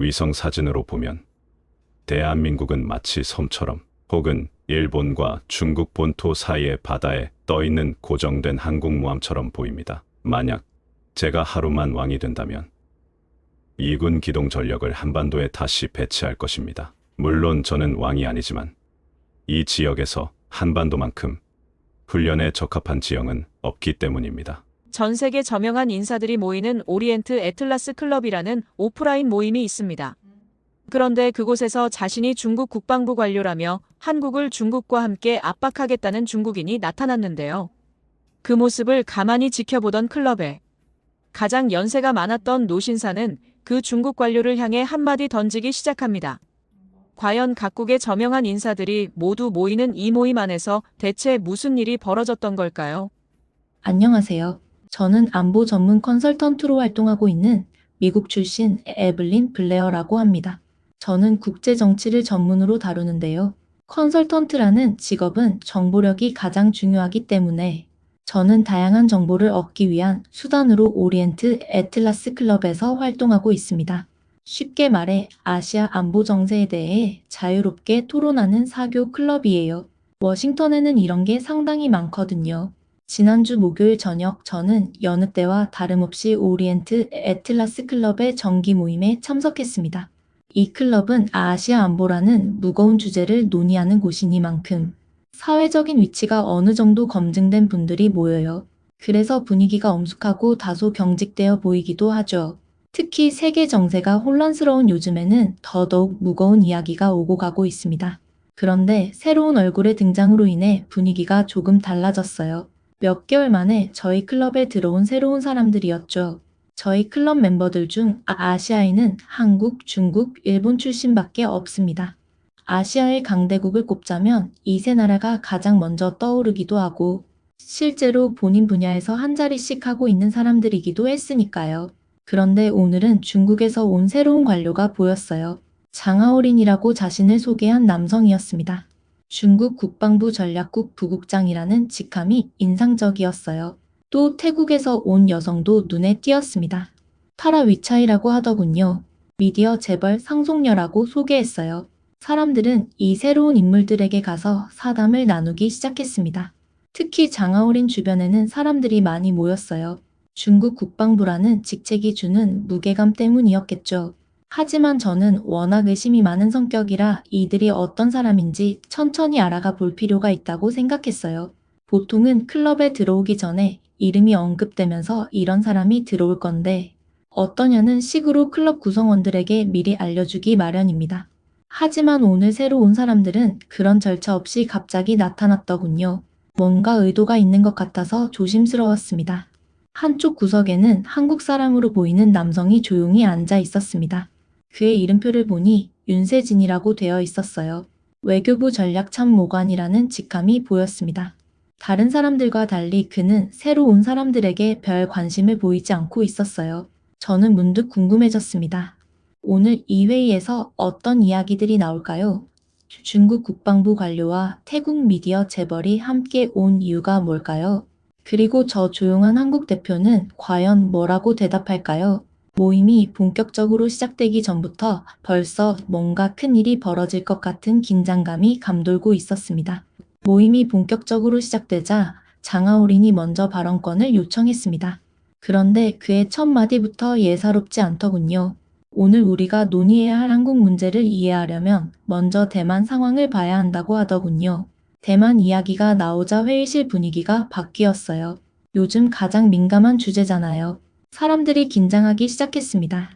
위성 사진으로 보면 대한민국은 마치 섬처럼 혹은 일본과 중국 본토 사이의 바다에 떠있는 고정된 항공모함처럼 보입니다. 만약 제가 하루만 왕이 된다면 이군 기동 전력을 한반도에 다시 배치할 것입니다. 물론 저는 왕이 아니지만 이 지역에서 한반도만큼 훈련에 적합한 지형은 없기 때문입니다. 전 세계 저명한 인사들이 모이는 오리엔트 애틀라스 클럽이라는 오프라인 모임이 있습니다. 그런데 그곳에서 자신이 중국 국방부 관료라며 한국을 중국과 함께 압박하겠다는 중국인이 나타났는데요. 그 모습을 가만히 지켜보던 클럽에 가장 연세가 많았던 노신사는 그 중국 관료를 향해 한마디 던지기 시작합니다. 과연 각국의 저명한 인사들이 모두 모이는 이 모임 안에서 대체 무슨 일이 벌어졌던 걸까요? 안녕하세요. 저는 안보 전문 컨설턴트로 활동하고 있는 미국 출신 에블린 블레어라고 합니다. 저는 국제 정치를 전문으로 다루는데요. 컨설턴트라는 직업은 정보력이 가장 중요하기 때문에 저는 다양한 정보를 얻기 위한 수단으로 오리엔트 애틀라스 클럽에서 활동하고 있습니다. 쉽게 말해 아시아 안보 정세에 대해 자유롭게 토론하는 사교 클럽이에요. 워싱턴에는 이런 게 상당히 많거든요. 지난주 목요일 저녁 저는 여느 때와 다름없이 오리엔트 애틀라스 클럽의 정기 모임에 참석했습니다. 이 클럽은 아시아 안보라는 무거운 주제를 논의하는 곳이니만큼 사회적인 위치가 어느 정도 검증된 분들이 모여요. 그래서 분위기가 엄숙하고 다소 경직되어 보이기도 하죠. 특히 세계 정세가 혼란스러운 요즘에는 더더욱 무거운 이야기가 오고 가고 있습니다. 그런데 새로운 얼굴의 등장으로 인해 분위기가 조금 달라졌어요. 몇 개월 만에 저희 클럽에 들어온 새로운 사람들이었죠. 저희 클럽 멤버들 중 아시아에는 한국, 중국, 일본 출신밖에 없습니다. 아시아의 강대국을 꼽자면 이 세 나라가 가장 먼저 떠오르기도 하고 실제로 본인 분야에서 한 자리씩 하고 있는 사람들이기도 했으니까요. 그런데 오늘은 중국에서 온 새로운 관료가 보였어요. 장하오린이라고 자신을 소개한 남성이었습니다. 중국 국방부 전략국 부국장이라는 직함이 인상적이었어요. 또 태국에서 온 여성도 눈에 띄었습니다. 타라 위차이라고 하더군요. 미디어 재벌 상속녀라고 소개했어요. 사람들은 이 새로운 인물들에게 가서 사담을 나누기 시작했습니다. 특히 장하오린 주변에는 사람들이 많이 모였어요. 중국 국방부라는 직책이 주는 무게감 때문이었겠죠. 하지만 저는 워낙 의심이 많은 성격이라 이들이 어떤 사람인지 천천히 알아가 볼 필요가 있다고 생각했어요. 보통은 클럽에 들어오기 전에 이름이 언급되면서 이런 사람이 들어올 건데 어떠냐는 식으로 클럽 구성원들에게 미리 알려주기 마련입니다. 하지만 오늘 새로 온 사람들은 그런 절차 없이 갑자기 나타났더군요. 뭔가 의도가 있는 것 같아서 조심스러웠습니다. 한쪽 구석에는 한국 사람으로 보이는 남성이 조용히 앉아 있었습니다. 그의 이름표를 보니 윤세진이라고 되어 있었어요. 외교부 전략참모관이라는 직함이 보였습니다. 다른 사람들과 달리 그는 새로 온 사람들에게 별 관심을 보이지 않고 있었어요. 저는 문득 궁금해졌습니다. 오늘 이 회의에서 어떤 이야기들이 나올까요? 중국 국방부 관료와 태국 미디어 재벌이 함께 온 이유가 뭘까요? 그리고 저 조용한 한국 대표는 과연 뭐라고 대답할까요? 모임이 본격적으로 시작되기 전부터 벌써 뭔가 큰 일이 벌어질 것 같은 긴장감이 감돌고 있었습니다. 모임이 본격적으로 시작되자 장하오린이 먼저 발언권을 요청했습니다. 그런데 그의 첫 마디부터 예사롭지 않더군요. 오늘 우리가 논의해야 할 한국 문제를 이해하려면 먼저 대만 상황을 봐야 한다고 하더군요. 대만 이야기가 나오자 회의실 분위기가 바뀌었어요. 요즘 가장 민감한 주제잖아요. 사람들이 긴장하기 시작했습니다.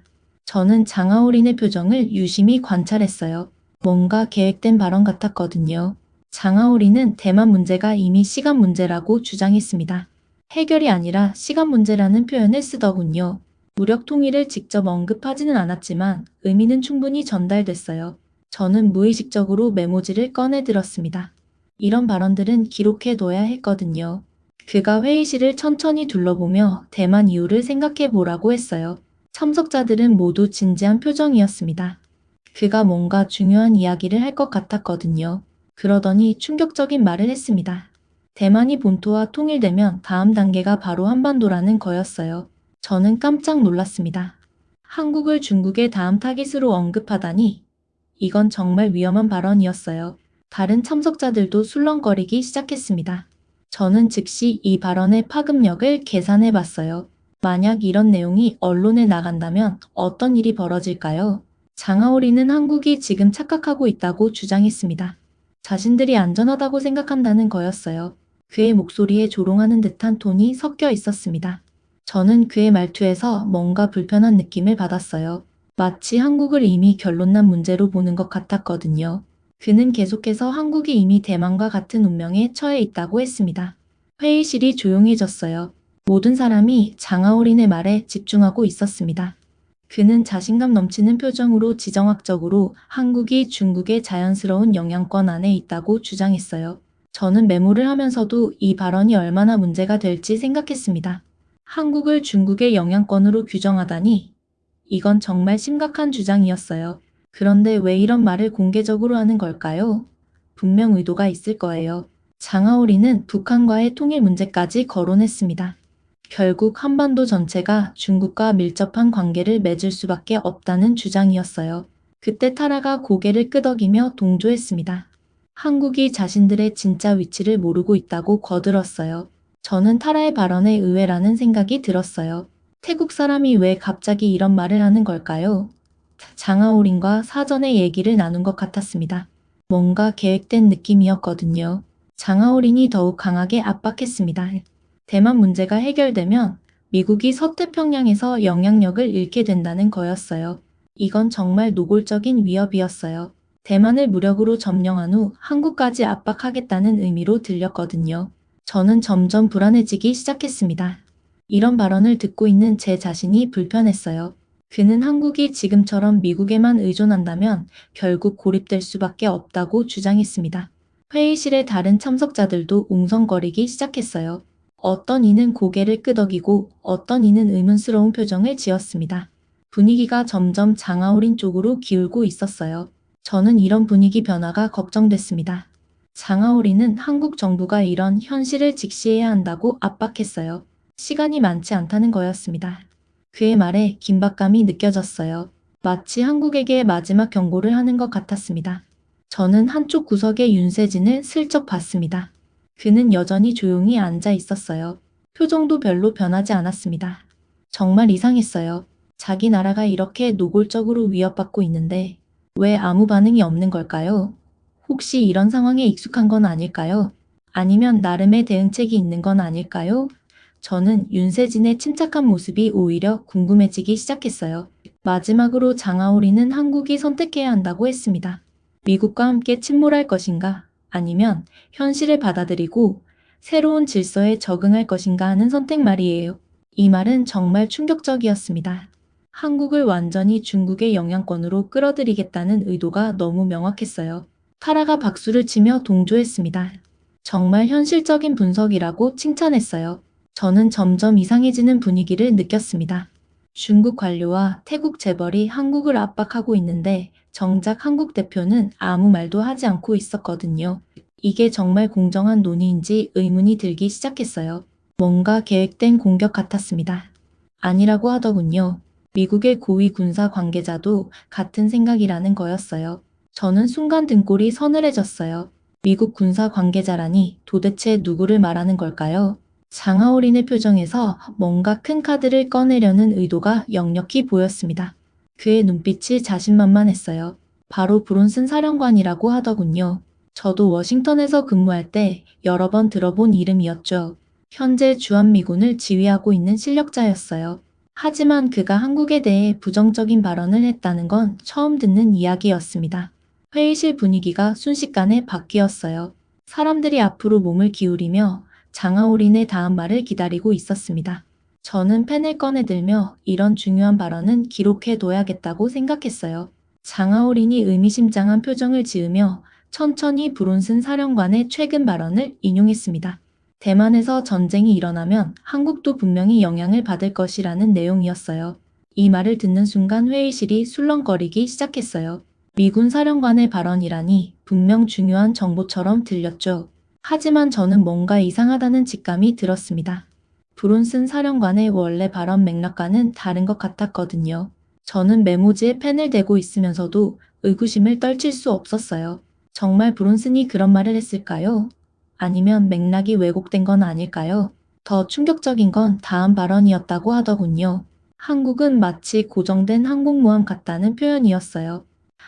저는 장하오린의 표정을 유심히 관찰했어요. 뭔가 계획된 발언 같았거든요. 장하오린은 대만 문제가 이미 시간 문제라고 주장했습니다. 해결이 아니라 시간 문제라는 표현을 쓰더군요. 무력 통일을 직접 언급하지는 않았지만 의미는 충분히 전달됐어요. 저는 무의식적으로 메모지를 꺼내 들었습니다. 이런 발언들은 기록해둬야 했거든요. 그가 회의실을 천천히 둘러보며 대만 이유를 생각해 보라고 했어요. 참석자들은 모두 진지한 표정이었습니다. 그가 뭔가 중요한 이야기를 할 것 같았거든요. 그러더니 충격적인 말을 했습니다. 대만이 본토와 통일되면 다음 단계가 바로 한반도라는 거였어요. 저는 깜짝 놀랐습니다. 한국을 중국의 다음 타깃으로 언급하다니 이건 정말 위험한 발언이었어요. 다른 참석자들도 술렁거리기 시작했습니다. 저는 즉시 이 발언의 파급력을 계산해 봤어요. 만약 이런 내용이 언론에 나간다면 어떤 일이 벌어질까요? 장하오리는 한국이 지금 착각하고 있다고 주장했습니다. 자신들이 안전하다고 생각한다는 거였어요. 그의 목소리에 조롱하는 듯한 톤이 섞여 있었습니다. 저는 그의 말투에서 뭔가 불편한 느낌을 받았어요. 마치 한국을 이미 결론난 문제로 보는 것 같았거든요. 그는 계속해서 한국이 이미 대만과 같은 운명에 처해 있다고 했습니다. 회의실이 조용해졌어요. 모든 사람이 장하오린의 말에 집중하고 있었습니다. 그는 자신감 넘치는 표정으로 지정학적으로 한국이 중국의 자연스러운 영향권 안에 있다고 주장했어요. 저는 메모를 하면서도 이 발언이 얼마나 문제가 될지 생각했습니다. 한국을 중국의 영향권으로 규정하다니 이건 정말 심각한 주장이었어요. 그런데 왜 이런 말을 공개적으로 하는 걸까요? 분명 의도가 있을 거예요. 장하오리는 북한과의 통일 문제까지 거론했습니다. 결국 한반도 전체가 중국과 밀접한 관계를 맺을 수밖에 없다는 주장이었어요. 그때 타라가 고개를 끄덕이며 동조했습니다. 한국이 자신들의 진짜 위치를 모르고 있다고 거들었어요. 저는 타라의 발언에 의외라는 생각이 들었어요. 태국 사람이 왜 갑자기 이런 말을 하는 걸까요? 장하오린과 사전에 얘기를 나눈 것 같았습니다. 뭔가 계획된 느낌이었거든요. 장하오린이 더욱 강하게 압박했습니다. 대만 문제가 해결되면 미국이 서태평양에서 영향력을 잃게 된다는 거였어요. 이건 정말 노골적인 위협이었어요. 대만을 무력으로 점령한 후 한국까지 압박하겠다는 의미로 들렸거든요. 저는 점점 불안해지기 시작했습니다. 이런 발언을 듣고 있는 제 자신이 불편했어요. 그는 한국이 지금처럼 미국에만 의존한다면 결국 고립될 수밖에 없다고 주장했습니다. 회의실의 다른 참석자들도 웅성거리기 시작했어요. 어떤 이는 고개를 끄덕이고 어떤 이는 의문스러운 표정을 지었습니다. 분위기가 점점 장하오린 쪽으로 기울고 있었어요. 저는 이런 분위기 변화가 걱정됐습니다. 장하오린은 한국 정부가 이런 현실을 직시해야 한다고 압박했어요. 시간이 많지 않다는 거였습니다. 그의 말에 긴박감이 느껴졌어요. 마치 한국에게 마지막 경고를 하는 것 같았습니다. 저는 한쪽 구석에 윤세진을 슬쩍 봤습니다. 그는 여전히 조용히 앉아 있었어요. 표정도 별로 변하지 않았습니다. 정말 이상했어요. 자기 나라가 이렇게 노골적으로 위협받고 있는데 왜 아무 반응이 없는 걸까요? 혹시 이런 상황에 익숙한 건 아닐까요? 아니면 나름의 대응책이 있는 건 아닐까요? 저는 윤세진의 침착한 모습이 오히려 궁금해지기 시작했어요. 마지막으로 장하오리는 한국이 선택해야 한다고 했습니다. 미국과 함께 침몰할 것인가? 아니면 현실을 받아들이고 새로운 질서에 적응할 것인가 하는 선택 말이에요. 이 말은 정말 충격적이었습니다. 한국을 완전히 중국의 영향권으로 끌어들이겠다는 의도가 너무 명확했어요. 타라가 박수를 치며 동조했습니다. 정말 현실적인 분석이라고 칭찬했어요. 저는 점점 이상해지는 분위기를 느꼈습니다. 중국 관료와 태국 재벌이 한국을 압박하고 있는데 정작 한국 대표는 아무 말도 하지 않고 있었거든요. 이게 정말 공정한 논의인지 의문이 들기 시작했어요. 뭔가 계획된 공격 같았습니다. 아니라고 하더군요. 미국의 고위 군사 관계자도 같은 생각이라는 거였어요. 저는 순간 등골이 서늘해졌어요. 미국 군사 관계자라니 도대체 누구를 말하는 걸까요? 장하오린의 표정에서 뭔가 큰 카드를 꺼내려는 의도가 역력히 보였습니다. 그의 눈빛이 자신만만했어요. 바로 브론슨 사령관이라고 하더군요. 저도 워싱턴에서 근무할 때 여러 번 들어본 이름이었죠. 현재 주한미군을 지휘하고 있는 실력자였어요. 하지만 그가 한국에 대해 부정적인 발언을 했다는 건 처음 듣는 이야기였습니다. 회의실 분위기가 순식간에 바뀌었어요. 사람들이 앞으로 몸을 기울이며 장하오린의 다음 말을 기다리고 있었습니다. 저는 펜을 꺼내들며 이런 중요한 발언은 기록해둬야겠다고 생각했어요. 장하오린이 의미심장한 표정을 지으며 천천히 브론슨 사령관의 최근 발언을 인용했습니다. 대만에서 전쟁이 일어나면 한국도 분명히 영향을 받을 것이라는 내용이었어요. 이 말을 듣는 순간 회의실이 술렁거리기 시작했어요. 미군 사령관의 발언이라니 분명 중요한 정보처럼 들렸죠. 하지만 저는 뭔가 이상하다는 직감이 들었습니다. 브론슨 사령관의 원래 발언 맥락과는 다른 것 같았거든요. 저는 메모지에 펜을 대고 있으면서도 의구심을 떨칠 수 없었어요. 정말 브론슨이 그런 말을 했을까요? 아니면 맥락이 왜곡된 건 아닐까요? 더 충격적인 건 다음 발언이었다고 하더군요. 한국은 마치 고정된 항공모함 같다는 표현이었어요.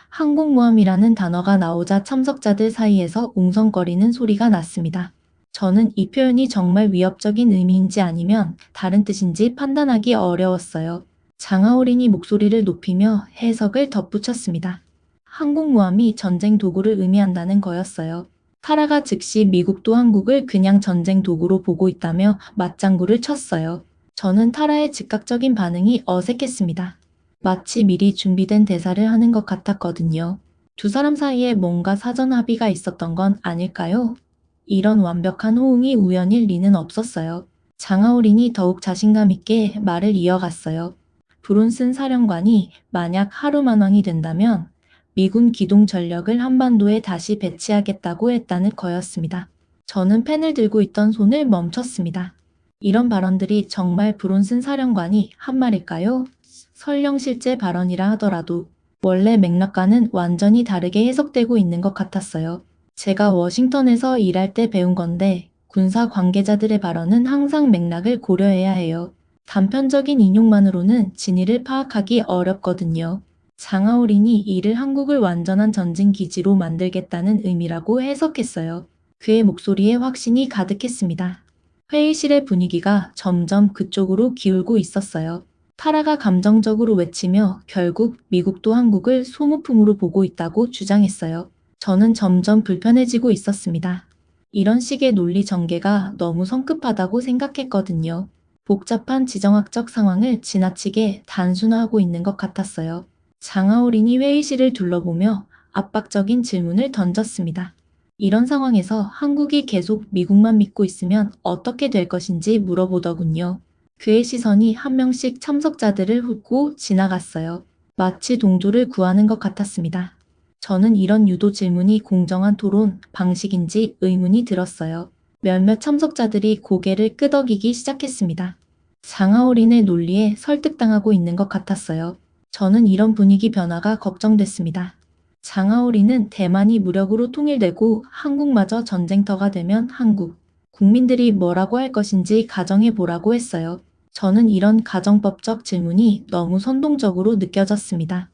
항공모함이라는 단어가 나오자 참석자들 사이에서 웅성거리는 소리가 났습니다. 저는 이 표현이 정말 위협적인 의미인지 아니면 다른 뜻인지 판단하기 어려웠어요. 장하오린이 목소리를 높이며 해석을 덧붙였습니다. 항공모함이 전쟁 도구를 의미한다는 거였어요. 타라가 즉시 미국도 한국을 그냥 전쟁 도구로 보고 있다며 맞장구를 쳤어요. 저는 타라의 즉각적인 반응이 어색했습니다. 마치 미리 준비된 대사를 하는 것 같았거든요. 두 사람 사이에 뭔가 사전 합의가 있었던 건 아닐까요? 이런 완벽한 호응이 우연일 리는 없었어요. 장하오린이 더욱 자신감 있게 말을 이어갔어요. 브론슨 사령관이 만약 하루만왕이 된다면 미군 기동 전력을 한반도에 다시 배치하겠다고 했다는 거였습니다. 저는 펜을 들고 있던 손을 멈췄습니다. 이런 발언들이 정말 브론슨 사령관이 한 말일까요? 설령 실제 발언이라 하더라도 원래 맥락과는 완전히 다르게 해석되고 있는 것 같았어요. 제가 워싱턴에서 일할 때 배운 건데 군사 관계자들의 발언은 항상 맥락을 고려해야 해요. 단편적인 인용만으로는 진위를 파악하기 어렵거든요. 장하오린이 이를 한국을 완전한 전진 기지로 만들겠다는 의미라고 해석했어요. 그의 목소리에 확신이 가득했습니다. 회의실의 분위기가 점점 그쪽으로 기울고 있었어요. 타라가 감정적으로 외치며 결국 미국도 한국을 소모품으로 보고 있다고 주장했어요. 저는 점점 불편해지고 있었습니다. 이런 식의 논리 전개가 너무 성급하다고 생각했거든요. 복잡한 지정학적 상황을 지나치게 단순화하고 있는 것 같았어요. 장하오린이 회의실을 둘러보며 압박적인 질문을 던졌습니다. 이런 상황에서 한국이 계속 미국만 믿고 있으면 어떻게 될 것인지 물어보더군요. 그의 시선이 한 명씩 참석자들을 훑고 지나갔어요. 마치 동조를 구하는 것 같았습니다. 저는 이런 유도 질문이 공정한 토론 방식인지 의문이 들었어요. 몇몇 참석자들이 고개를 끄덕이기 시작했습니다. 장하오린의 논리에 설득당하고 있는 것 같았어요. 저는 이런 분위기 변화가 걱정됐습니다. 장하오린은 대만이 무력으로 통일되고 한국마저 전쟁터가 되면 한국 국민들이 뭐라고 할 것인지 가정해 보라고 했어요. 저는 이런 가정법적 질문이 너무 선동적으로 느껴졌습니다.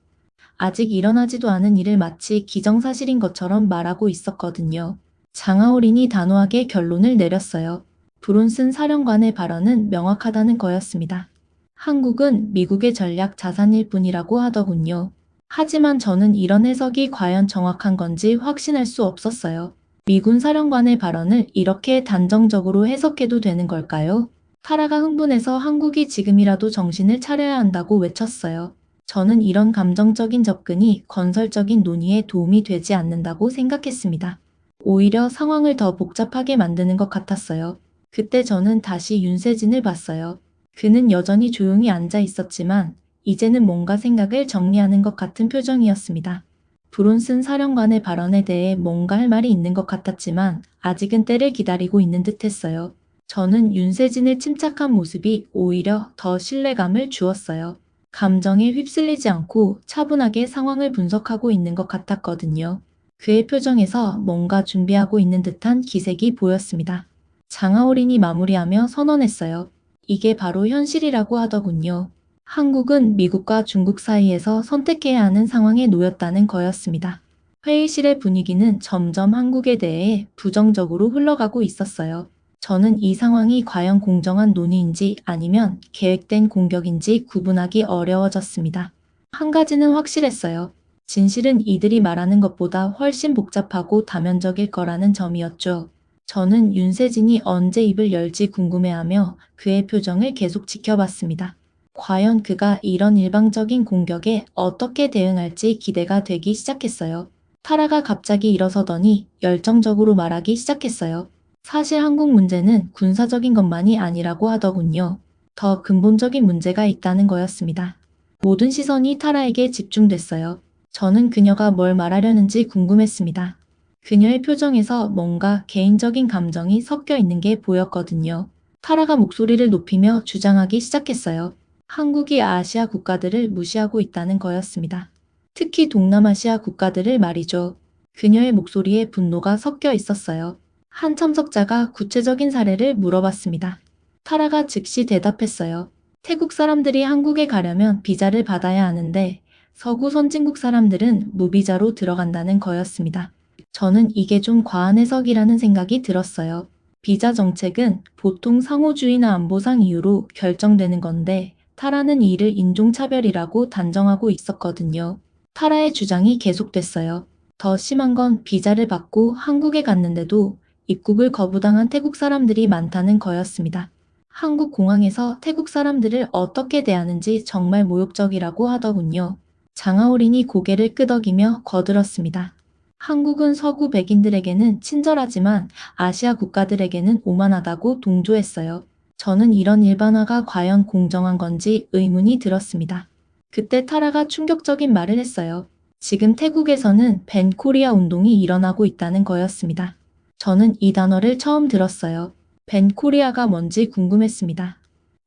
아직 일어나지도 않은 일을 마치 기정사실인 것처럼 말하고 있었거든요. 장하오린이 단호하게 결론을 내렸어요. 브론슨 사령관의 발언은 명확하다는 거였습니다. 한국은 미국의 전략 자산일 뿐이라고 하더군요. 하지만 저는 이런 해석이 과연 정확한 건지 확신할 수 없었어요. 미군 사령관의 발언을 이렇게 단정적으로 해석해도 되는 걸까요? 타라가 흥분해서 한국이 지금이라도 정신을 차려야 한다고 외쳤어요. 저는 이런 감정적인 접근이 건설적인 논의에 도움이 되지 않는다고 생각했습니다. 오히려 상황을 더 복잡하게 만드는 것 같았어요. 그때 저는 다시 윤세진을 봤어요. 그는 여전히 조용히 앉아 있었지만 이제는 뭔가 생각을 정리하는 것 같은 표정이었습니다. 브론슨 사령관의 발언에 대해 뭔가 할 말이 있는 것 같았지만 아직은 때를 기다리고 있는 듯했어요. 저는 윤세진의 침착한 모습이 오히려 더 신뢰감을 주었어요. 감정에 휩쓸리지 않고 차분하게 상황을 분석하고 있는 것 같았거든요. 그의 표정에서 뭔가 준비하고 있는 듯한 기색이 보였습니다. 장하오린이 마무리하며 선언했어요. 이게 바로 현실이라고 하더군요. 한국은 미국과 중국 사이에서 선택해야 하는 상황에 놓였다는 거였습니다. 회의실의 분위기는 점점 한국에 대해 부정적으로 흘러가고 있었어요. 저는 이 상황이 과연 공정한 논의인지 아니면 계획된 공격인지 구분하기 어려워졌습니다. 한 가지는 확실했어요. 진실은 이들이 말하는 것보다 훨씬 복잡하고 다면적일 거라는 점이었죠. 저는 윤세진이 언제 입을 열지 궁금해하며 그의 표정을 계속 지켜봤습니다. 과연 그가 이런 일방적인 공격에 어떻게 대응할지 기대가 되기 시작했어요. 타라가 갑자기 일어서더니 열정적으로 말하기 시작했어요. 사실 한국 문제는 군사적인 것만이 아니라고 하더군요. 더 근본적인 문제가 있다는 거였습니다. 모든 시선이 타라에게 집중됐어요. 저는 그녀가 뭘 말하려는지 궁금했습니다. 그녀의 표정에서 뭔가 개인적인 감정이 섞여 있는 게 보였거든요. 타라가 목소리를 높이며 주장하기 시작했어요. 한국이 아시아 국가들을 무시하고 있다는 거였습니다. 특히 동남아시아 국가들을 말이죠. 그녀의 목소리에 분노가 섞여 있었어요. 한 참석자가 구체적인 사례를 물어봤습니다. 타라가 즉시 대답했어요. 태국 사람들이 한국에 가려면 비자를 받아야 하는데 서구 선진국 사람들은 무비자로 들어간다는 거였습니다. 저는 이게 좀 과한 해석이라는 생각이 들었어요. 비자 정책은 보통 상호주의나 안보상 이유로 결정되는 건데 타라는 이를 인종차별이라고 단정하고 있었거든요. 타라의 주장이 계속됐어요. 더 심한 건 비자를 받고 한국에 갔는데도 입국을 거부당한 태국 사람들이 많다는 거였습니다. 한국 공항에서 태국 사람들을 어떻게 대하는지 정말 모욕적이라고 하더군요. 장하오린이 고개를 끄덕이며 거들었습니다. 한국은 서구 백인들에게는 친절하지만 아시아 국가들에게는 오만하다고 동조했어요. 저는 이런 일반화가 과연 공정한 건지 의문이 들었습니다. 그때 타라가 충격적인 말을 했어요. 지금 태국에서는 밴 코리아 운동이 일어나고 있다는 거였습니다. 저는 이 단어를 처음 들었어요. 밴 코리아가 뭔지 궁금했습니다.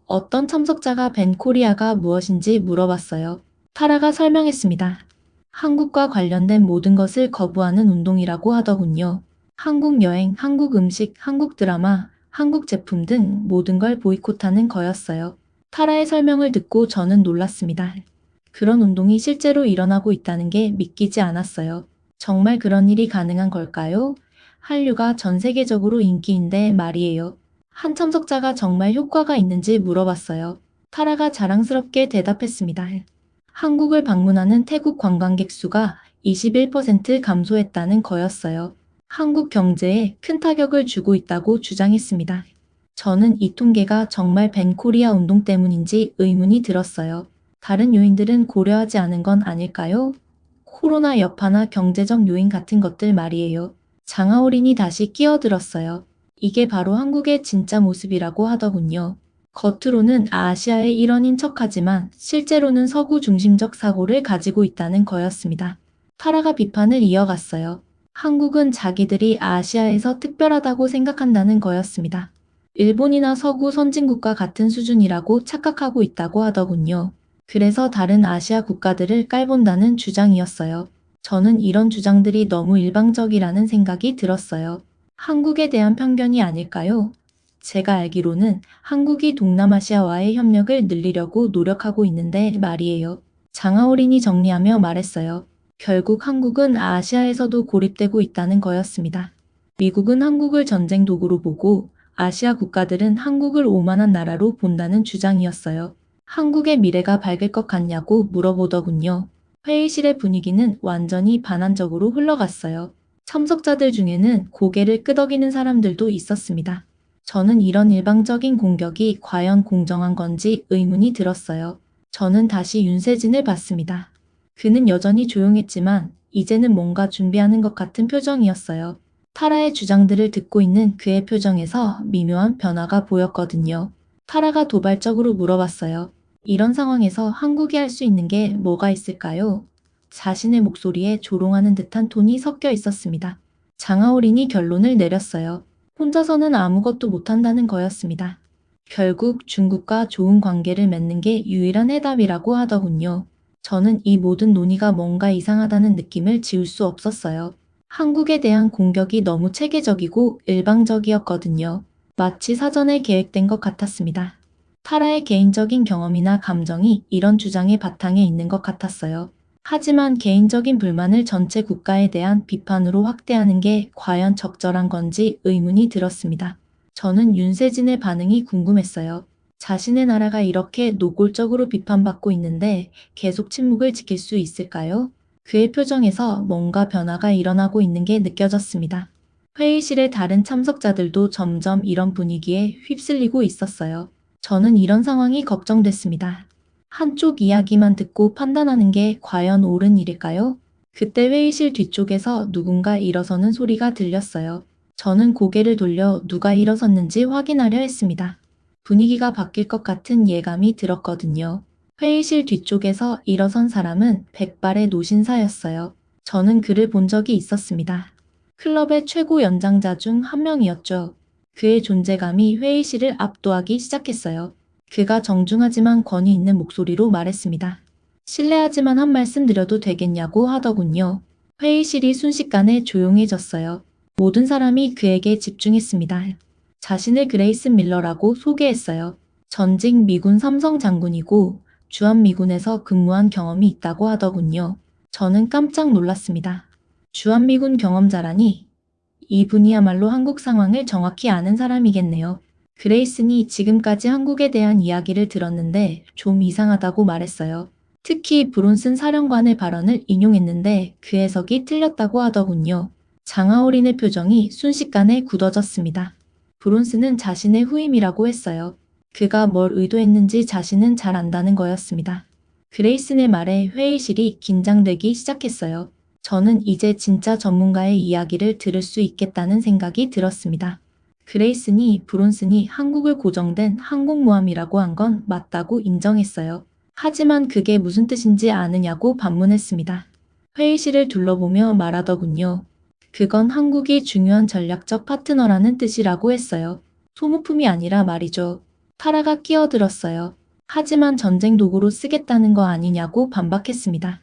어떤 참석자가 밴 코리아가 무엇인지 물어봤어요. 타라가 설명했습니다. 한국과 관련된 모든 것을 거부하는 운동이라고 하더군요. 한국 여행, 한국 음식, 한국 드라마, 한국 제품 등 모든 걸 보이콧하는 거였어요. 타라의 설명을 듣고 저는 놀랐습니다. 그런 운동이 실제로 일어나고 있다는 게 믿기지 않았어요. 정말 그런 일이 가능한 걸까요? 한류가 전 세계적으로 인기인데 말이에요. 한 참석자가 정말 효과가 있는지 물어봤어요. 타라가 자랑스럽게 대답했습니다. 한국을 방문하는 태국 관광객 수가 21% 감소했다는 거였어요. 한국 경제에 큰 타격을 주고 있다고 주장했습니다. 저는 이 통계가 정말 밴 코리아 운동 때문인지 의문이 들었어요. 다른 요인들은 고려하지 않은 건 아닐까요? 코로나 여파나 경제적 요인 같은 것들 말이에요. 장하오린이 다시 끼어들었어요. 이게 바로 한국의 진짜 모습이라고 하더군요. 겉으로는 아시아의 일원인 척하지만 실제로는 서구 중심적 사고를 가지고 있다는 거였습니다. 타라가 비판을 이어갔어요. 한국은 자기들이 아시아에서 특별하다고 생각한다는 거였습니다. 일본이나 서구 선진국과 같은 수준이라고 착각하고 있다고 하더군요. 그래서 다른 아시아 국가들을 깔본다는 주장이었어요. 저는 이런 주장들이 너무 일방적이라는 생각이 들었어요. 한국에 대한 편견이 아닐까요? 제가 알기로는 한국이 동남아시아와의 협력을 늘리려고 노력하고 있는데 말이에요. 장하오린이 정리하며 말했어요. 결국 한국은 아시아에서도 고립되고 있다는 거였습니다. 미국은 한국을 전쟁 도구로 보고 아시아 국가들은 한국을 오만한 나라로 본다는 주장이었어요. 한국의 미래가 밝을 것 같냐고 물어보더군요. 회의실의 분위기는 완전히 반환적으로 흘러갔어요. 참석자들 중에는 고개를 끄덕이는 사람들도 있었습니다. 저는 이런 일방적인 공격이 과연 공정한 건지 의문이 들었어요. 저는 다시 윤세진을 봤습니다. 그는 여전히 조용했지만 이제는 뭔가 준비하는 것 같은 표정이었어요. 타라의 주장들을 듣고 있는 그의 표정에서 미묘한 변화가 보였거든요. 타라가 도발적으로 물어봤어요. 이런 상황에서 한국이 할 수 있는 게 뭐가 있을까요? 자신의 목소리에 조롱하는 듯한 톤이 섞여 있었습니다. 장하오린이 결론을 내렸어요. 혼자서는 아무것도 못한다는 거였습니다. 결국 중국과 좋은 관계를 맺는 게 유일한 해답이라고 하더군요. 저는 이 모든 논의가 뭔가 이상하다는 느낌을 지울 수 없었어요. 한국에 대한 공격이 너무 체계적이고 일방적이었거든요. 마치 사전에 계획된 것 같았습니다. 타라의 개인적인 경험이나 감정이 이런 주장의 바탕에 있는 것 같았어요. 하지만 개인적인 불만을 전체 국가에 대한 비판으로 확대하는 게 과연 적절한 건지 의문이 들었습니다. 저는 윤세진의 반응이 궁금했어요. 자신의 나라가 이렇게 노골적으로 비판받고 있는데 계속 침묵을 지킬 수 있을까요? 그의 표정에서 뭔가 변화가 일어나고 있는 게 느껴졌습니다. 회의실의 다른 참석자들도 점점 이런 분위기에 휩쓸리고 있었어요. 저는 이런 상황이 걱정됐습니다. 한쪽 이야기만 듣고 판단하는 게 과연 옳은 일일까요? 그때 회의실 뒤쪽에서 누군가 일어서는 소리가 들렸어요. 저는 고개를 돌려 누가 일어섰는지 확인하려 했습니다. 분위기가 바뀔 것 같은 예감이 들었거든요. 회의실 뒤쪽에서 일어선 사람은 백발의 노신사였어요. 저는 그를 본 적이 있었습니다. 클럽의 최고 연장자 중 한 명이었죠. 그의 존재감이 회의실을 압도하기 시작했어요. 그가 정중하지만 권위 있는 목소리로 말했습니다. 실례하지만 한 말씀 드려도 되겠냐고 하더군요. 회의실이 순식간에 조용해졌어요. 모든 사람이 그에게 집중했습니다. 자신을 그레이스 밀러라고 소개했어요. 전직 미군 삼성 장군이고 주한미군에서 근무한 경험이 있다고 하더군요. 저는 깜짝 놀랐습니다. 주한미군 경험자라니 이분이야말로 한국 상황을 정확히 아는 사람이겠네요. 그레이슨이 지금까지 한국에 대한 이야기를 들었는데 좀 이상하다고 말했어요. 특히 브론슨 사령관의 발언을 인용했는데 그 해석이 틀렸다고 하더군요. 장하오린의 표정이 순식간에 굳어졌습니다. 브론슨은 자신의 후임이라고 했어요. 그가 뭘 의도했는지 자신은 잘 안다는 거였습니다. 그레이슨의 말에 회의실이 긴장되기 시작했어요. 저는 이제 진짜 전문가의 이야기를 들을 수 있겠다는 생각이 들었습니다. 그레이슨이 브론슨이 한국을 고정된 항공모함이라고 한 건 맞다고 인정했어요. 하지만 그게 무슨 뜻인지 아느냐고 반문했습니다. 회의실을 둘러보며 말하더군요. 그건 한국이 중요한 전략적 파트너라는 뜻이라고 했어요. 소모품이 아니라 말이죠. 타라가 끼어들었어요. 하지만 전쟁 도구로 쓰겠다는 거 아니냐고 반박했습니다.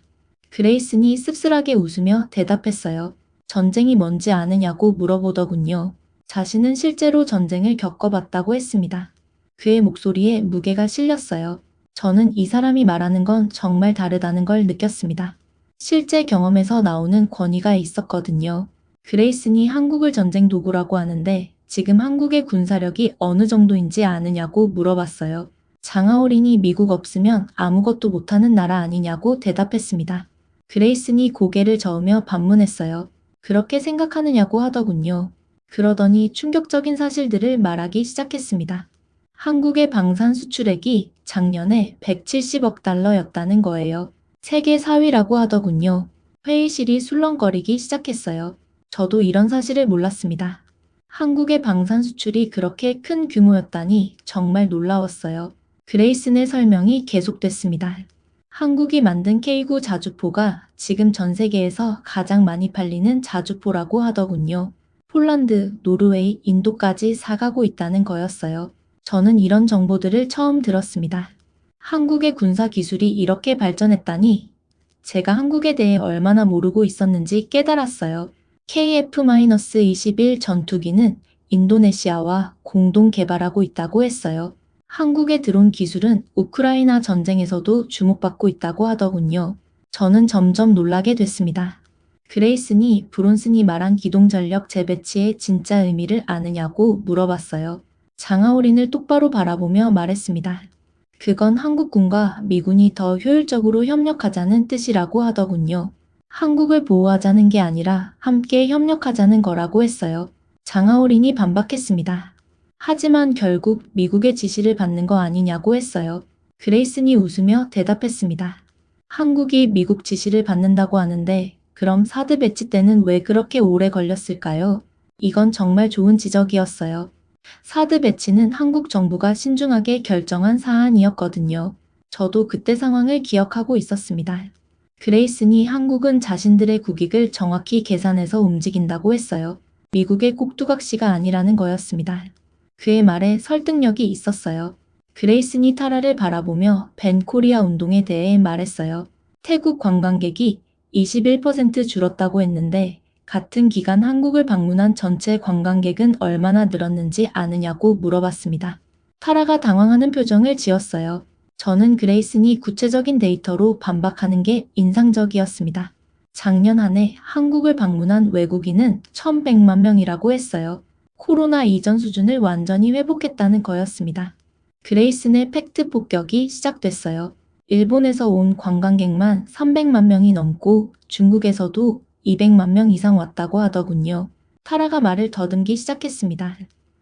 그레이슨이 씁쓸하게 웃으며 대답했어요. 전쟁이 뭔지 아느냐고 물어보더군요. 자신은 실제로 전쟁을 겪어봤다고 했습니다. 그의 목소리에 무게가 실렸어요. 저는 이 사람이 말하는 건 정말 다르다는 걸 느꼈습니다. 실제 경험에서 나오는 권위가 있었거든요. 그레이슨이 한국을 전쟁 도구라고 하는데 지금 한국의 군사력이 어느 정도인지 아느냐고 물어봤어요. 장하오린이 미국 없으면 아무것도 못하는 나라 아니냐고 대답했습니다. 그레이슨이 고개를 저으며 반문했어요. 그렇게 생각하느냐고 하더군요. 그러더니 충격적인 사실들을 말하기 시작했습니다. 한국의 방산 수출액이 작년에 170억 달러였다는 거예요. 세계 4위라고 하더군요. 회의실이 술렁거리기 시작했어요. 저도 이런 사실을 몰랐습니다. 한국의 방산 수출이 그렇게 큰 규모였다니 정말 놀라웠어요. 그레이슨의 설명이 계속됐습니다. 한국이 만든 K9 자주포가 지금 전 세계에서 가장 많이 팔리는 자주포라고 하더군요. 폴란드, 노르웨이, 인도까지 사가고 있다는 거였어요. 저는 이런 정보들을 처음 들었습니다. 한국의 군사 기술이 이렇게 발전했다니 제가 한국에 대해 얼마나 모르고 있었는지 깨달았어요. KF-21 전투기는 인도네시아와 공동 개발하고 있다고 했어요. 한국의 드론 기술은 우크라이나 전쟁에서도 주목받고 있다고 하더군요. 저는 점점 놀라게 됐습니다. 그레이슨이 브론슨이 말한 기동전력 재배치의 진짜 의미를 아느냐고 물어봤어요. 장하오린을 똑바로 바라보며 말했습니다. 그건 한국군과 미군이 더 효율적으로 협력하자는 뜻이라고 하더군요. 한국을 보호하자는 게 아니라 함께 협력하자는 거라고 했어요. 장하오린이 반박했습니다. 하지만 결국 미국의 지시를 받는 거 아니냐고 했어요. 그레이슨이 웃으며 대답했습니다. 한국이 미국 지시를 받는다고 하는데 그럼 사드 배치 때는 왜 그렇게 오래 걸렸을까요? 이건 정말 좋은 지적이었어요. 사드 배치는 한국 정부가 신중하게 결정한 사안이었거든요. 저도 그때 상황을 기억하고 있었습니다. 그레이슨이 한국은 자신들의 국익을 정확히 계산해서 움직인다고 했어요. 미국의 꼭두각시가 아니라는 거였습니다. 그의 말에 설득력이 있었어요. 그레이슨이 타라를 바라보며 벤 코리아 운동에 대해 말했어요. 태국 관광객이 21% 줄었다고 했는데 같은 기간 한국을 방문한 전체 관광객은 얼마나 늘었는지 아느냐고 물어봤습니다. 타라가 당황하는 표정을 지었어요. 저는 그레이슨이 구체적인 데이터로 반박하는 게 인상적이었습니다. 작년 한 해 한국을 방문한 외국인은 1,100만 명이라고 했어요. 코로나 이전 수준을 완전히 회복했다는 거였습니다. 그레이슨의 팩트 폭격이 시작됐어요. 일본에서 온 관광객만 300만 명이 넘고 중국에서도 200만 명 이상 왔다고 하더군요. 타라가 말을 더듬기 시작했습니다.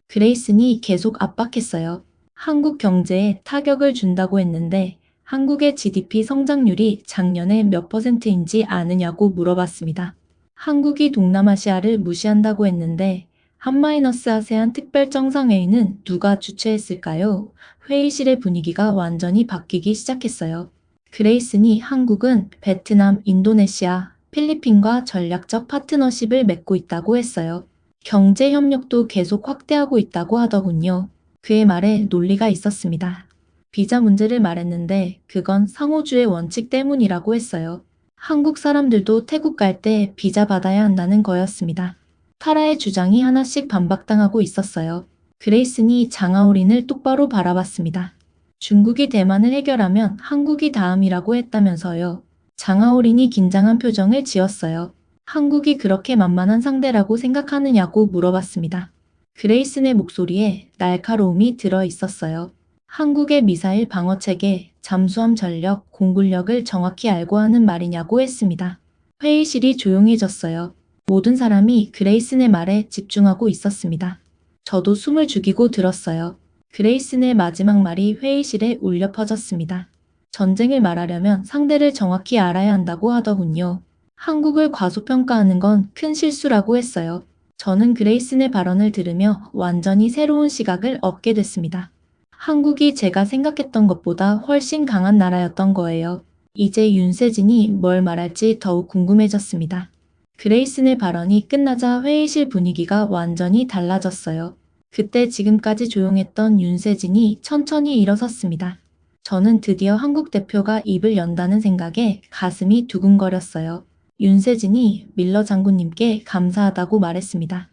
그레이슨이 계속 압박했어요. 한국 경제에 타격을 준다고 했는데 한국의 GDP 성장률이 작년에 몇 %인지 아느냐고 물어봤습니다. 한국이 동남아시아를 무시한다고 했는데 한-아세안 특별정상회의는 누가 주최했을까요? 회의실의 분위기가 완전히 바뀌기 시작했어요. 그레이슨이 한국은 베트남, 인도네시아, 필리핀과 전략적 파트너십을 맺고 있다고 했어요. 경제 협력도 계속 확대하고 있다고 하더군요. 그의 말에 논리가 있었습니다. 비자 문제를 말했는데 그건 상호주의 원칙 때문이라고 했어요. 한국 사람들도 태국 갈 때 비자 받아야 한다는 거였습니다. 타라의 주장이 하나씩 반박당하고 있었어요. 그레이슨이 장하오린을 똑바로 바라봤습니다. 중국이 대만을 해결하면 한국이 다음이라고 했다면서요. 장하오린이 긴장한 표정을 지었어요. 한국이 그렇게 만만한 상대라고 생각하느냐고 물어봤습니다. 그레이슨의 목소리에 날카로움이 들어 있었어요. 한국의 미사일 방어 체계, 잠수함 전력, 공군력을 정확히 알고 하는 말이냐고 했습니다. 회의실이 조용해졌어요. 모든 사람이 그레이슨의 말에 집중하고 있었습니다. 저도 숨을 죽이고 들었어요. 그레이슨의 마지막 말이 회의실에 울려 퍼졌습니다. 전쟁을 말하려면 상대를 정확히 알아야 한다고 하더군요. 한국을 과소평가하는 건 큰 실수라고 했어요. 저는 그레이슨의 발언을 들으며 완전히 새로운 시각을 얻게 됐습니다. 한국이 제가 생각했던 것보다 훨씬 강한 나라였던 거예요. 이제 윤세진이 뭘 말할지 더욱 궁금해졌습니다. 그레이슨의 발언이 끝나자 회의실 분위기가 완전히 달라졌어요. 그때 지금까지 조용했던 윤세진이 천천히 일어섰습니다. 저는 드디어 한국 대표가 입을 연다는 생각에 가슴이 두근거렸어요. 윤세진이 밀러 장군님께 감사하다고 말했습니다.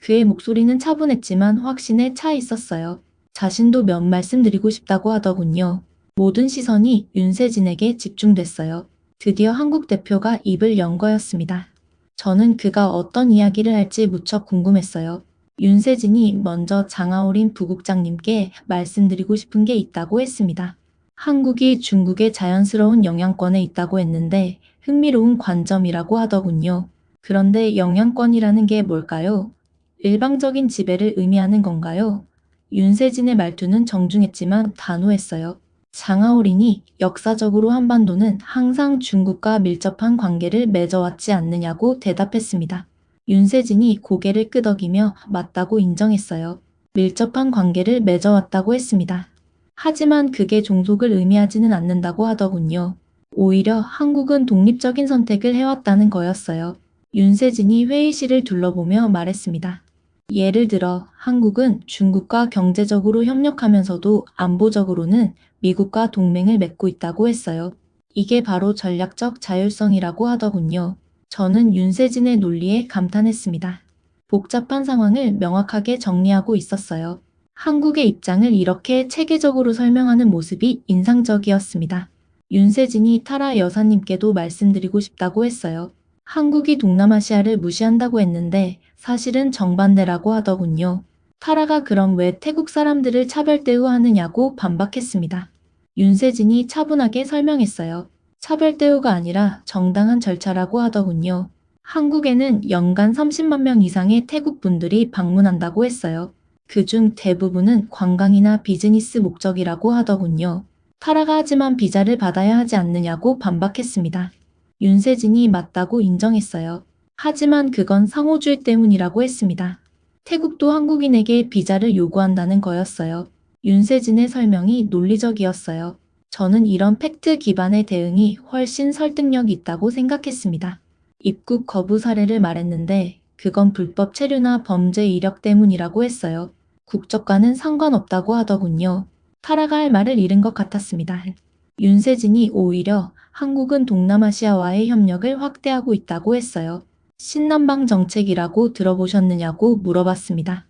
그의 목소리는 차분했지만 확신에 차 있었어요. 자신도 몇 말씀 드리고 싶다고 하더군요. 모든 시선이 윤세진에게 집중됐어요. 드디어 한국 대표가 입을 연 거였습니다. 저는 그가 어떤 이야기를 할지 무척 궁금했어요. 윤세진이 먼저 장하오린 부국장님께 말씀드리고 싶은 게 있다고 했습니다. 한국이 중국의 자연스러운 영향권에 있다고 했는데 흥미로운 관점이라고 하더군요. 그런데 영향권이라는 게 뭘까요? 일방적인 지배를 의미하는 건가요? 윤세진의 말투는 정중했지만 단호했어요. 장하오린이 역사적으로 한반도는 항상 중국과 밀접한 관계를 맺어왔지 않느냐고 대답했습니다. 윤세진이 고개를 끄덕이며 맞다고 인정했어요. 밀접한 관계를 맺어왔다고 했습니다. 하지만 그게 종속을 의미하지는 않는다고 하더군요. 오히려 한국은 독립적인 선택을 해왔다는 거였어요. 윤세진이 회의실을 둘러보며 말했습니다. 예를 들어 한국은 중국과 경제적으로 협력하면서도 안보적으로는 미국과 동맹을 맺고 있다고 했어요. 이게 바로 전략적 자율성이라고 하더군요. 저는 윤세진의 논리에 감탄했습니다. 복잡한 상황을 명확하게 정리하고 있었어요. 한국의 입장을 이렇게 체계적으로 설명하는 모습이 인상적이었습니다. 윤세진이 타라 여사님께도 말씀드리고 싶다고 했어요. 한국이 동남아시아를 무시한다고 했는데 사실은 정반대라고 하더군요. 타라가 그럼 왜 태국 사람들을 차별 대우하느냐고 반박했습니다. 윤세진이 차분하게 설명했어요. 차별 대우가 아니라 정당한 절차라고 하더군요. 한국에는 연간 30만 명 이상의 태국 분들이 방문한다고 했어요. 그중 대부분은 관광이나 비즈니스 목적이라고 하더군요. 타라가 하지만 비자를 받아야 하지 않느냐고 반박했습니다. 윤세진이 맞다고 인정했어요. 하지만 그건 상호주의 때문이라고 했습니다. 태국도 한국인에게 비자를 요구한다는 거였어요. 윤세진의 설명이 논리적이었어요. 저는 이런 팩트 기반의 대응이 훨씬 설득력이 있다고 생각했습니다. 입국 거부 사례를 말했는데 그건 불법 체류나 범죄 이력 때문이라고 했어요. 국적과는 상관없다고 하더군요. 타라가 할 말을 잃은 것 같았습니다. 윤세진이 오히려 한국은 동남아시아와의 협력을 확대하고 있다고 했어요. 신남방 정책이라고 들어보셨느냐고 물어봤습니다.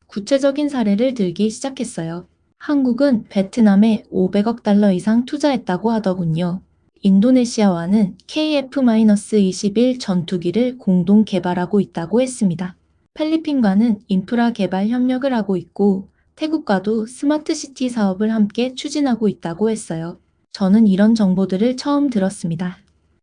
구체적인 사례를 들기 시작했어요. 한국은 베트남에 500억 달러 이상 투자했다고 하더군요. 인도네시아와는 KF-21 전투기를 공동 개발하고 있다고 했습니다. 필리핀과는 인프라 개발 협력을 하고 있고 태국과도 스마트시티 사업을 함께 추진하고 있다고 했어요. 저는 이런 정보들을 처음 들었습니다.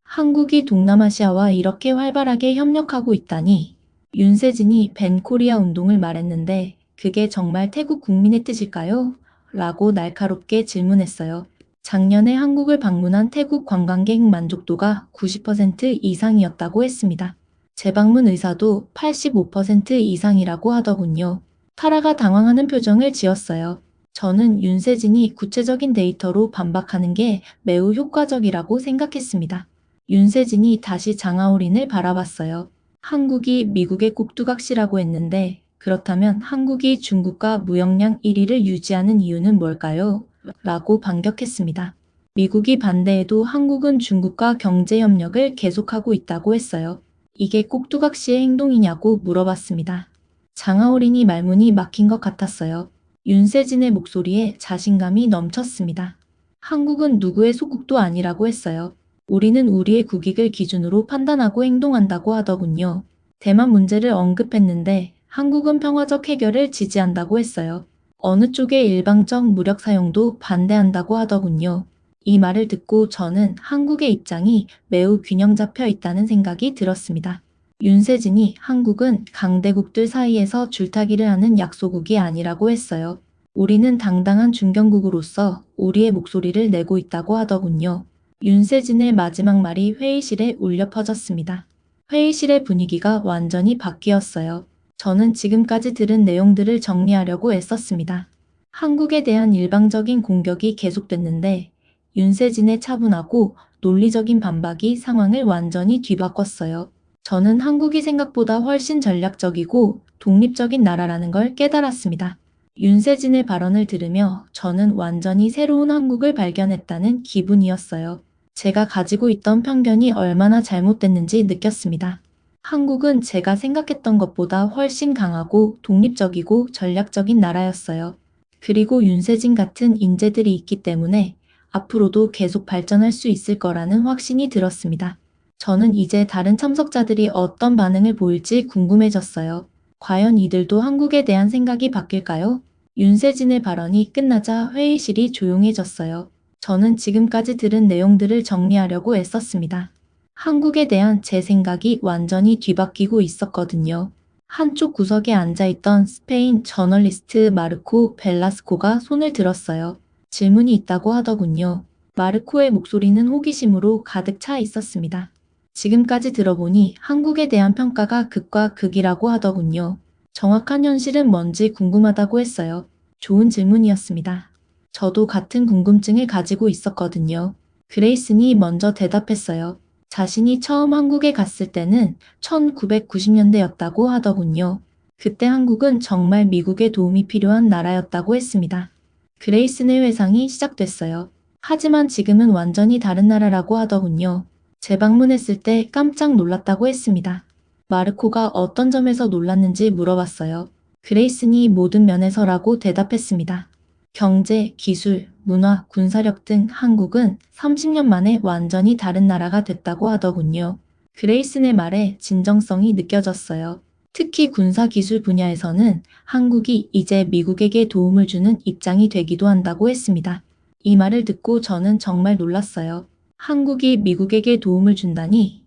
한국이 동남아시아와 이렇게 활발하게 협력하고 있다니. 윤세진이 벤 코리아 운동을 말했는데 그게 정말 태국 국민의 뜻일까요? 라고 날카롭게 질문했어요. 작년에 한국을 방문한 태국 관광객 만족도가 90% 이상이었다고 했습니다. 재방문 의사도 85% 이상이라고 하더군요. 타라가 당황하는 표정을 지었어요. 저는 윤세진이 구체적인 데이터로 반박하는 게 매우 효과적이라고 생각했습니다. 윤세진이 다시 장하오린을 바라봤어요. 한국이 미국의 꼭두각시라고 했는데 그렇다면 한국이 중국과 무역량 1위를 유지하는 이유는 뭘까요? 라고 반격했습니다. 미국이 반대해도 한국은 중국과 경제협력을 계속하고 있다고 했어요. 이게 꼭두각시의 행동이냐고 물어봤습니다. 장하오린이 말문이 막힌 것 같았어요. 윤세진의 목소리에 자신감이 넘쳤습니다. 한국은 누구의 소국도 아니라고 했어요. 우리는 우리의 국익을 기준으로 판단하고 행동한다고 하더군요. 대만 문제를 언급했는데 한국은 평화적 해결을 지지한다고 했어요. 어느 쪽의 일방적 무력 사용도 반대한다고 하더군요. 이 말을 듣고 저는 한국의 입장이 매우 균형 잡혀 있다는 생각이 들었습니다. 윤세진이 한국은 강대국들 사이에서 줄타기를 하는 약소국이 아니라고 했어요. 우리는 당당한 중견국으로서 우리의 목소리를 내고 있다고 하더군요. 윤세진의 마지막 말이 회의실에 울려 퍼졌습니다. 회의실의 분위기가 완전히 바뀌었어요. 저는 지금까지 들은 내용들을 정리하려고 애썼습니다. 한국에 대한 일방적인 공격이 계속됐는데 윤세진의 차분하고 논리적인 반박이 상황을 완전히 뒤바꿨어요. 저는 한국이 생각보다 훨씬 전략적이고 독립적인 나라라는 걸 깨달았습니다. 윤세진의 발언을 들으며 저는 완전히 새로운 한국을 발견했다는 기분이었어요. 제가 가지고 있던 편견이 얼마나 잘못됐는지 느꼈습니다. 한국은 제가 생각했던 것보다 훨씬 강하고 독립적이고 전략적인 나라였어요. 그리고 윤세진 같은 인재들이 있기 때문에 앞으로도 계속 발전할 수 있을 거라는 확신이 들었습니다. 저는 이제 다른 참석자들이 어떤 반응을 보일지 궁금해졌어요. 과연 이들도 한국에 대한 생각이 바뀔까요? 윤세진의 발언이 끝나자 회의실이 조용해졌어요. 저는 지금까지 들은 내용들을 정리하려고 애썼습니다. 한국에 대한 제 생각이 완전히 뒤바뀌고 있었거든요. 한쪽 구석에 앉아있던 스페인 저널리스트 마르코 벨라스코가 손을 들었어요. 질문이 있다고 하더군요. 마르코의 목소리는 호기심으로 가득 차 있었습니다. 지금까지 들어보니 한국에 대한 평가가 극과 극이라고 하더군요. 정확한 현실은 뭔지 궁금하다고 했어요. 좋은 질문이었습니다. 저도 같은 궁금증을 가지고 있었거든요. 그레이슨이 먼저 대답했어요. 자신이 처음 한국에 갔을 때는 1990년대였다고 하더군요. 그때 한국은 정말 미국의 도움이 필요한 나라였다고 했습니다. 그레이슨의 회상이 시작됐어요. 하지만 지금은 완전히 다른 나라라고 하더군요. 재방문했을 때 깜짝 놀랐다고 했습니다. 마르코가 어떤 점에서 놀랐는지 물어봤어요. 그레이슨이 모든 면에서라고 대답했습니다. 경제, 기술, 문화, 군사력 등 한국은 30년 만에 완전히 다른 나라가 됐다고 하더군요. 그레이슨의 말에 진정성이 느껴졌어요. 특히 군사기술 분야에서는 한국이 이제 미국에게 도움을 주는 입장이 되기도 한다고 했습니다. 이 말을 듣고 저는 정말 놀랐어요. 한국이 미국에게 도움을 준다니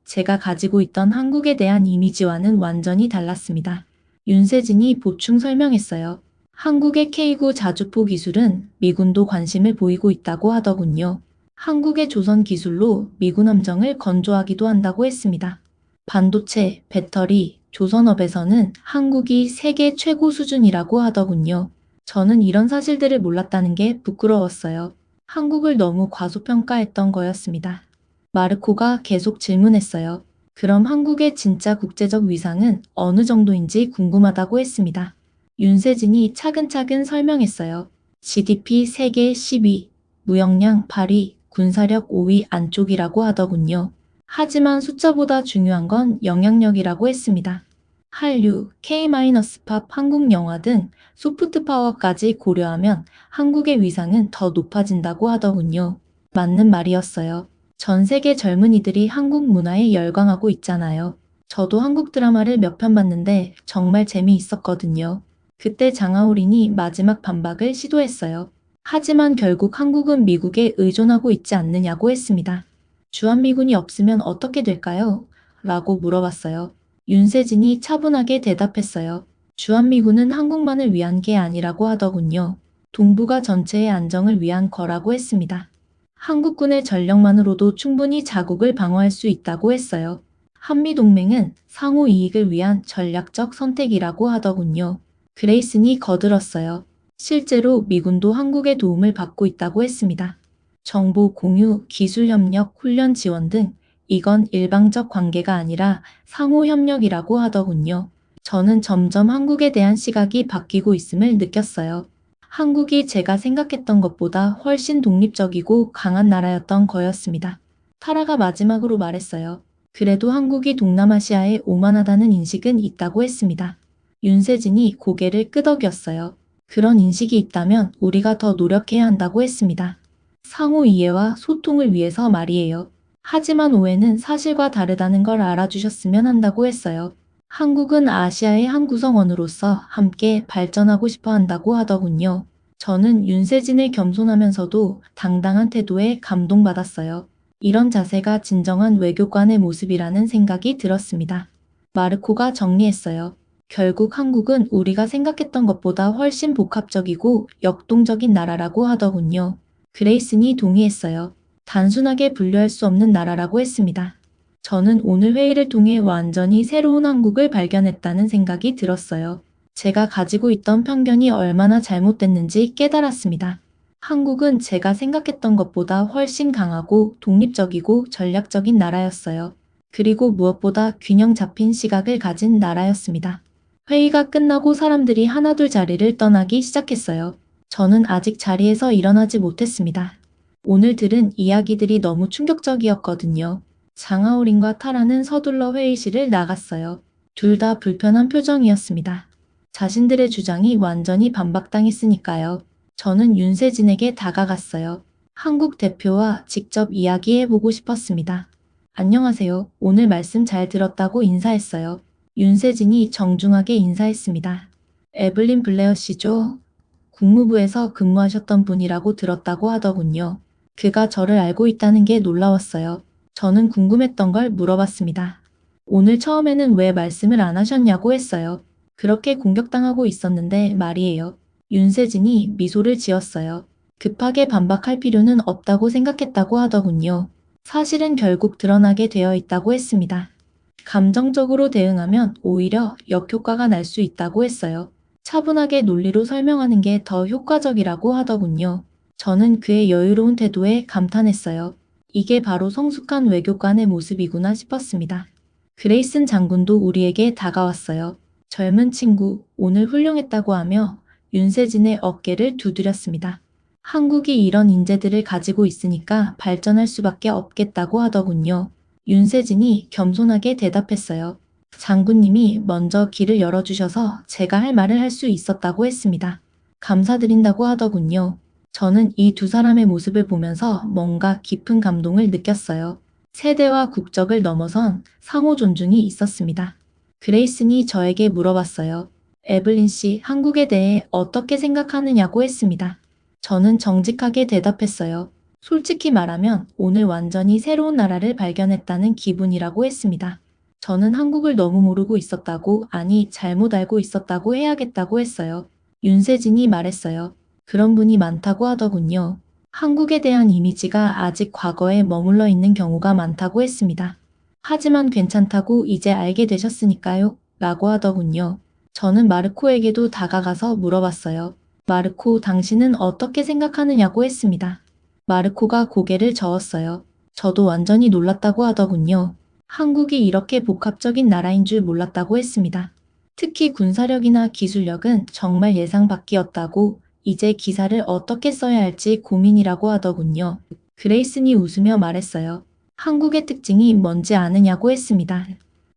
제가 가지고 있던 한국에 대한 이미지와는 완전히 달랐습니다. 윤세진이 보충 설명했어요. 한국의 K9 자주포 기술은 미군도 관심을 보이고 있다고 하더군요. 한국의 조선 기술로 미군 함정을 건조하기도 한다고 했습니다. 반도체, 배터리, 조선업에서는 한국이 세계 최고 수준이라고 하더군요. 저는 이런 사실들을 몰랐다는 게 부끄러웠어요. 한국을 너무 과소평가했던 거였습니다. 마르코가 계속 질문했어요. 그럼 한국의 진짜 국제적 위상은 어느 정도인지 궁금하다고 했습니다. 윤세진이 차근차근 설명했어요. GDP 세계 10위, 무역량 8위, 군사력 5위 안쪽이라고 하더군요. 하지만 숫자보다 중요한 건 영향력이라고 했습니다. 한류, K-팝, 한국 영화 등 소프트 파워까지 고려하면 한국의 위상은 더 높아진다고 하더군요. 맞는 말이었어요. 전 세계 젊은이들이 한국 문화에 열광하고 있잖아요. 저도 한국 드라마를 몇 편 봤는데 정말 재미있었거든요. 그때 장하오린이 마지막 반박을 시도했어요. 하지만 결국 한국은 미국에 의존하고 있지 않느냐고 했습니다. 주한미군이 없으면 어떻게 될까요? 라고 물어봤어요. 윤세진이 차분하게 대답했어요. 주한미군은 한국만을 위한 게 아니라고 하더군요. 동북아 전체의 안정을 위한 거라고 했습니다. 한국군의 전력만으로도 충분히 자국을 방어할 수 있다고 했어요. 한미동맹은 상호 이익을 위한 전략적 선택이라고 하더군요. 그레이슨이 거들었어요. 실제로 미군도 한국의 도움을 받고 있다고 했습니다. 정보 공유, 기술 협력, 훈련 지원 등 이건 일방적 관계가 아니라 상호 협력이라고 하더군요. 저는 점점 한국에 대한 시각이 바뀌고 있음을 느꼈어요. 한국이 제가 생각했던 것보다 훨씬 독립적이고 강한 나라였던 거였습니다. 타라가 마지막으로 말했어요. 그래도 한국이 동남아시아에 오만하다는 인식은 있다고 했습니다. 윤세진이 고개를 끄덕였어요. 그런 인식이 있다면 우리가 더 노력해야 한다고 했습니다. 상호 이해와 소통을 위해서 말이에요. 하지만 오해는 사실과 다르다는 걸 알아주셨으면 한다고 했어요. 한국은 아시아의 한 구성원으로서 함께 발전하고 싶어 한다고 하더군요. 저는 윤세진의 겸손하면서도 당당한 태도에 감동받았어요. 이런 자세가 진정한 외교관의 모습이라는 생각이 들었습니다. 마르코가 정리했어요. 결국 한국은 우리가 생각했던 것보다 훨씬 복합적이고 역동적인 나라라고 하더군요. 그레이슨이 동의했어요. 단순하게 분류할 수 없는 나라라고 했습니다. 저는 오늘 회의를 통해 완전히 새로운 한국을 발견했다는 생각이 들었어요. 제가 가지고 있던 편견이 얼마나 잘못됐는지 깨달았습니다. 한국은 제가 생각했던 것보다 훨씬 강하고 독립적이고 전략적인 나라였어요. 그리고 무엇보다 균형 잡힌 시각을 가진 나라였습니다. 회의가 끝나고 사람들이 하나둘 자리를 떠나기 시작했어요. 저는 아직 자리에서 일어나지 못했습니다. 오늘 들은 이야기들이 너무 충격적이었거든요. 장하오린과 타라는 서둘러 회의실을 나갔어요. 둘 다 불편한 표정이었습니다. 자신들의 주장이 완전히 반박당했으니까요. 저는 윤세진에게 다가갔어요. 한국 대표와 직접 이야기해보고 싶었습니다. 안녕하세요. 오늘 말씀 잘 들었다고 인사했어요. 윤세진이 정중하게 인사했습니다. 에블린 블레어 씨죠? 국무부에서 근무하셨던 분이라고 들었다고 하더군요. 그가 저를 알고 있다는 게 놀라웠어요. 저는 궁금했던 걸 물어봤습니다. 오늘 처음에는 왜 말씀을 안 하셨냐고 했어요. 그렇게 공격당하고 있었는데 말이에요. 윤세진이 미소를 지었어요. 급하게 반박할 필요는 없다고 생각했다고 하더군요. 사실은 결국 드러나게 되어 있다고 했습니다. 감정적으로 대응하면 오히려 역효과가 날 수 있다고 했어요. 차분하게 논리로 설명하는 게 더 효과적이라고 하더군요. 저는 그의 여유로운 태도에 감탄했어요. 이게 바로 성숙한 외교관의 모습이구나 싶었습니다. 그레이슨 장군도 우리에게 다가왔어요. 젊은 친구, 오늘 훌륭했다고 하며 윤세진의 어깨를 두드렸습니다. 한국이 이런 인재들을 가지고 있으니까 발전할 수밖에 없겠다고 하더군요. 윤세진이 겸손하게 대답했어요. 장군님이 먼저 길을 열어주셔서 제가 할 말을 할 수 있었다고 했습니다. 감사드린다고 하더군요. 저는 이 두 사람의 모습을 보면서 뭔가 깊은 감동을 느꼈어요. 세대와 국적을 넘어선 상호 존중이 있었습니다. 그레이슨이 저에게 물어봤어요. 에블린 씨, 한국에 대해 어떻게 생각하느냐고 했습니다. 저는 정직하게 대답했어요. 솔직히 말하면 오늘 완전히 새로운 나라를 발견했다는 기분이라고 했습니다. 저는 한국을 너무 모르고 있었다고, 아니 잘못 알고 있었다고 해야겠다고 했어요. 윤세진이 말했어요. 그런 분이 많다고 하더군요. 한국에 대한 이미지가 아직 과거에 머물러 있는 경우가 많다고 했습니다. 하지만 괜찮다고 이제 알게 되셨으니까요. 라고 하더군요. 저는 마르코에게도 다가가서 물어봤어요. 마르코, 당신은 어떻게 생각하느냐고 했습니다. 마르코가 고개를 저었어요. 저도 완전히 놀랐다고 하더군요. 한국이 이렇게 복합적인 나라인 줄 몰랐다고 했습니다. 특히 군사력이나 기술력은 정말 예상 밖이었다고, 이제 기사를 어떻게 써야 할지 고민이라고 하더군요. 그레이슨이 웃으며 말했어요. 한국의 특징이 뭔지 아느냐고 했습니다.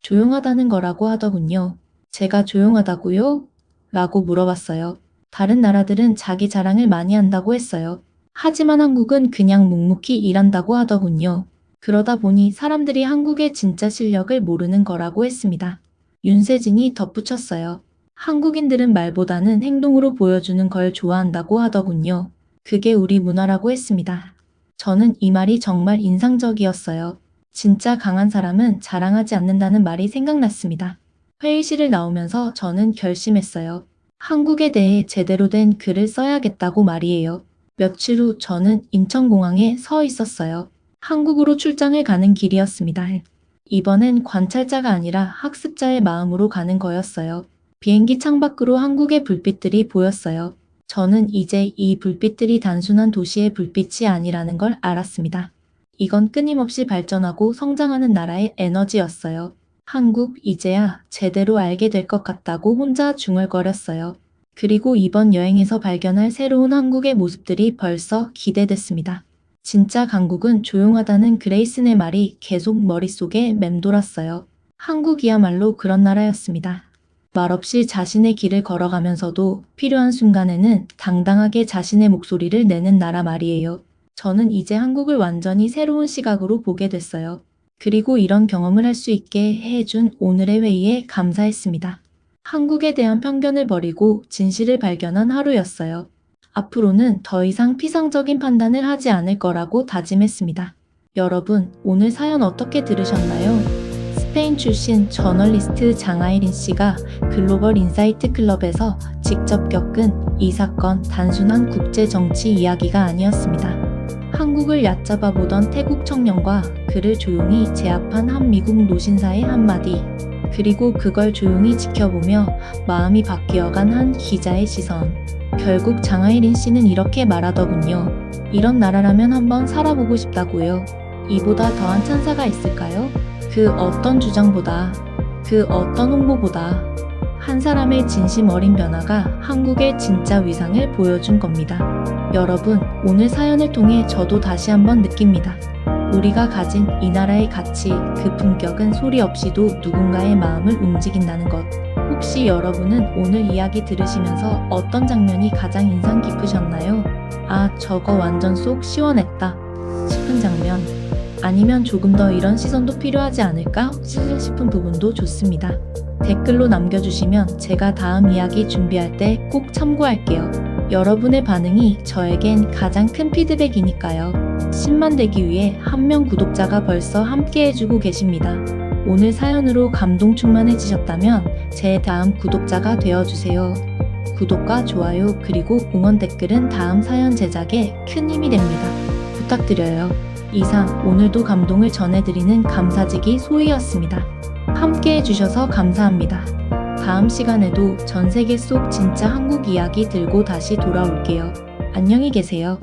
조용하다는 거라고 하더군요. 제가 조용하다고요? 라고 물어봤어요. 다른 나라들은 자기 자랑을 많이 한다고 했어요. 하지만 한국은 그냥 묵묵히 일한다고 하더군요. 그러다 보니 사람들이 한국의 진짜 실력을 모르는 거라고 했습니다. 윤세진이 덧붙였어요. 한국인들은 말보다는 행동으로 보여주는 걸 좋아한다고 하더군요. 그게 우리 문화라고 했습니다. 저는 이 말이 정말 인상적이었어요. 진짜 강한 사람은 자랑하지 않는다는 말이 생각났습니다. 회의실을 나오면서 저는 결심했어요. 한국에 대해 제대로 된 글을 써야겠다고 말이에요. 며칠 후 저는 인천공항에 서 있었어요. 한국으로 출장을 가는 길이었습니다. 이번엔 관찰자가 아니라 학습자의 마음으로 가는 거였어요. 비행기 창밖으로 한국의 불빛들이 보였어요. 저는 이제 이 불빛들이 단순한 도시의 불빛이 아니라는 걸 알았습니다. 이건 끊임없이 발전하고 성장하는 나라의 에너지였어요. 한국, 이제야 제대로 알게 될 것 같다고 혼자 중얼거렸어요. 그리고 이번 여행에서 발견할 새로운 한국의 모습들이 벌써 기대됐습니다. 진짜 강국은 조용하다는 그레이슨의 말이 계속 머릿속에 맴돌았어요. 한국이야말로 그런 나라였습니다. 말없이 자신의 길을 걸어가면서도 필요한 순간에는 당당하게 자신의 목소리를 내는 나라 말이에요. 저는 이제 한국을 완전히 새로운 시각으로 보게 됐어요. 그리고 이런 경험을 할 수 있게 해준 오늘의 회의에 감사했습니다. 한국에 대한 편견을 버리고 진실을 발견한 하루였어요. 앞으로는 더 이상 피상적인 판단을 하지 않을 거라고 다짐했습니다. 여러분, 오늘 사연 어떻게 들으셨나요? 스페인 출신 저널리스트 장하이린 씨가 글로벌 인사이트 클럽에서 직접 겪은 이 사건 단순한 국제 정치 이야기가 아니었습니다. 한국을 얕잡아 보던 태국 청년과 그를 조용히 제압한 한 미국 노신사의 한마디, 그리고 그걸 조용히 지켜보며 마음이 바뀌어간 한 기자의 시선. 결국 장하이린 씨는 이렇게 말하더군요. 이런 나라라면 한번 살아보고 싶다고요. 이보다 더한 찬사가 있을까요? 그 어떤 주장보다, 그 어떤 홍보보다 한 사람의 진심 어린 변화가 한국의 진짜 위상을 보여준 겁니다. 여러분, 오늘 사연을 통해 저도 다시 한번 느낍니다. 우리가 가진 이 나라의 가치, 그 품격은 소리 없이도 누군가의 마음을 움직인다는 것. 혹시 여러분은 오늘 이야기 들으시면서 어떤 장면이 가장 인상 깊으셨나요? 아, 저거 완전 속 시원했다 싶은 장면, 아니면 조금 더 이런 시선도 필요하지 않을까 싶은 부분도 좋습니다. 댓글로 남겨주시면 제가 다음 이야기 준비할 때 꼭 참고할게요. 여러분의 반응이 저에겐 가장 큰 피드백이니까요. 10만 되기 위해 한 명 구독자가 벌써 함께 해주고 계십니다. 오늘 사연으로 감동 충만해지셨다면 제 다음 구독자가 되어주세요. 구독과 좋아요 그리고 응원 댓글은 다음 사연 제작에 큰 힘이 됩니다. 부탁드려요. 이상 오늘도 감동을 전해드리는 감사지기 소희였습니다. 함께 해주셔서 감사합니다. 다음 시간에도 전 세계 속 진짜 한국 이야기 들고 다시 돌아올게요. 안녕히 계세요.